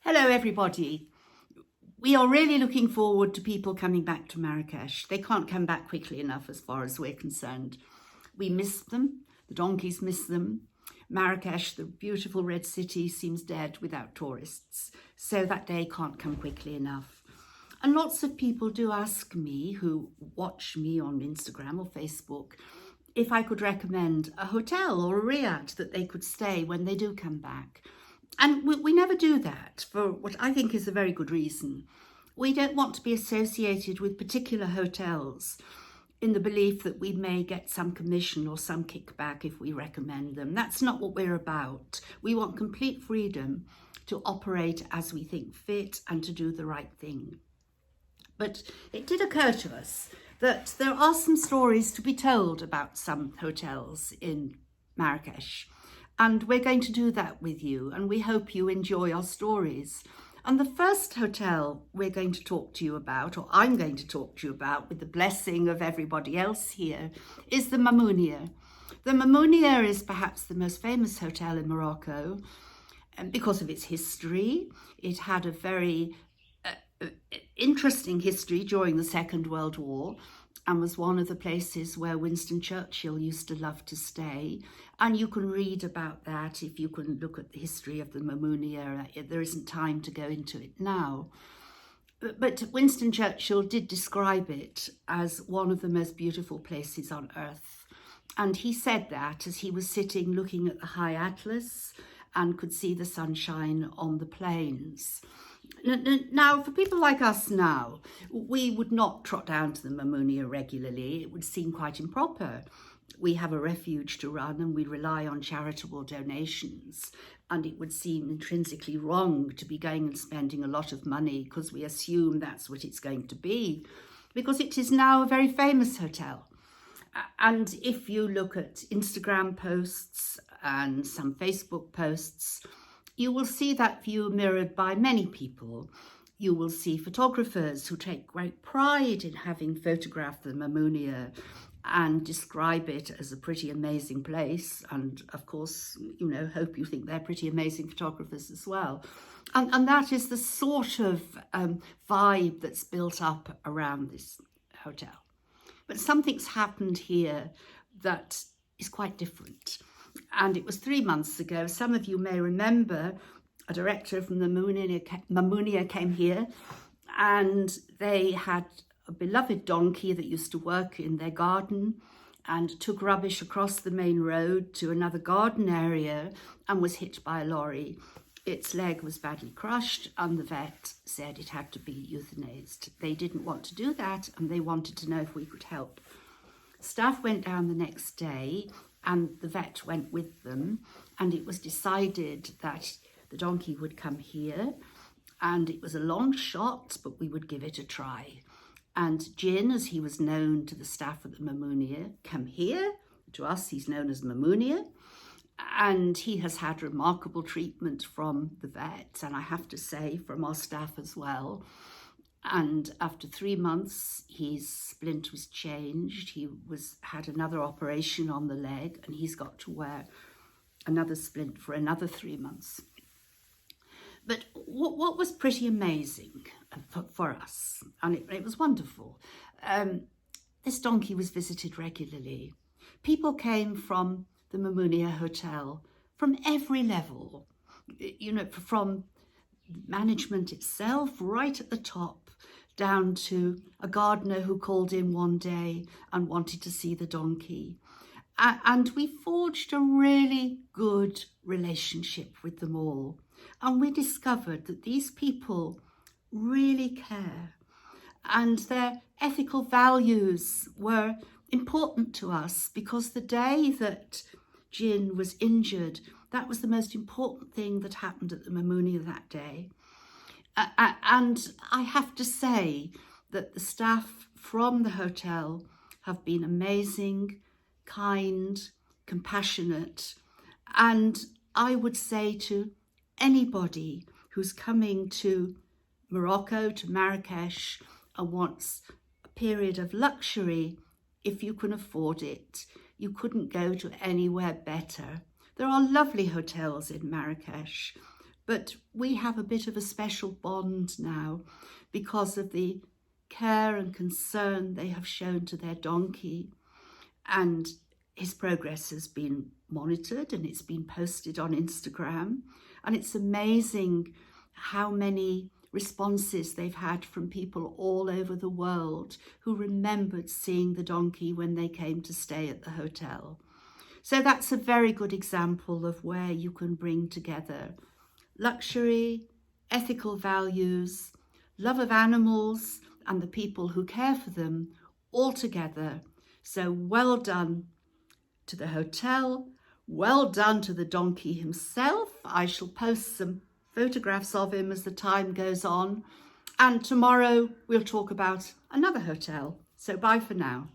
Hello everybody. We are really looking forward to people coming back to Marrakesh. They can't come back quickly enough as far as we're concerned. We miss them, the donkeys miss them. Marrakesh, the beautiful red city, seems dead without tourists. So that day can't come quickly enough. And lots of people do ask me, who watch me on Instagram or Facebook, if I could recommend a hotel or a riad that they could stay when they do come back. And we never do that for what I think is a very good reason. We don't want to be associated with particular hotels in the belief that we may get some commission or some kickback if we recommend them. That's not what we're about. We want complete freedom to operate as we think fit and to do the right thing. But it did occur to us that there are some stories to be told about some hotels in Marrakesh. And we're going to do that with you, and we hope you enjoy our stories. And the first hotel we're going to talk to you about, or I'm going to talk to you about with the blessing of everybody else here, is the Mamounia. The Mamounia is perhaps the most famous hotel in Morocco because of its history. It had a very interesting history during the Second World War, and was one of the places where Winston Churchill used to love to stay. And you can read about that if you can look at the history of the Mamounia. There isn't time to go into it now. But Winston Churchill did describe it as one of the most beautiful places on earth. And he said that as he was sitting looking at the high Atlas and could see the sunshine on the plains. Now, for people like us now, we would not trot down to the Mamounia regularly. It would seem quite improper. We have a refuge to run and we rely on charitable donations. And it would seem intrinsically wrong to be going and spending a lot of money because we assume that's what it's going to be, because it is now a very famous hotel. And if you look at Instagram posts and some Facebook posts, you will see that view mirrored by many people. You will see photographers who take great pride in having photographed the Mamounia and describe it as a pretty amazing place. And of course, hope you think they're pretty amazing photographers as well. And that is the sort of vibe that's built up around this hotel. But something's happened here that is quite different. And it was 3 months ago. Some of you may remember a director from the Mamounia came here, and they had a beloved donkey that used to work in their garden and took rubbish across the main road to another garden area and was hit by a lorry. Its leg was badly crushed and the vet said it had to be euthanized. They didn't want to do that and they wanted to know if we could help. Staff went down the next day and the vet went with them, and it was decided that the donkey would come here, and it was a long shot, but we would give it a try. And Jin, as he was known to the staff at the Mamounia, came here. To us, he's known as Mamounia, and he has had remarkable treatment from the vet, and I have to say from our staff as well. And after 3 months, his splint was changed. He had another operation on the leg, and he's got to wear another splint for another 3 months. But what was pretty amazing for us, and it was wonderful, this donkey was visited regularly. People came from the Mamounia Hotel from every level, from management itself right at the top, down to a gardener who called in one day and wanted to see the donkey. And we forged a really good relationship with them all. And we discovered that these people really care. And their ethical values were important to us because the day that Jin was injured, that was the most important thing that happened at the Mamounia that day. And I have to say that the staff from the hotel have been amazing, kind, compassionate. And I would say to anybody who's coming to Morocco, to Marrakesh, and wants a period of luxury, if you can afford it, you couldn't go to anywhere better. There are lovely hotels in Marrakesh, But we have a bit of a special bond now because of the care and concern they have shown to their donkey. And his progress has been monitored and it's been posted on Instagram. And it's amazing how many responses they've had from people all over the world who remembered seeing the donkey when they came to stay at the hotel. So that's a very good example of where you can bring together luxury, ethical values, love of animals and the people who care for them all together. So well done to the hotel, well done to the donkey himself. I shall post some photographs of him as the time goes on. And tomorrow we'll talk about another hotel. So bye for now.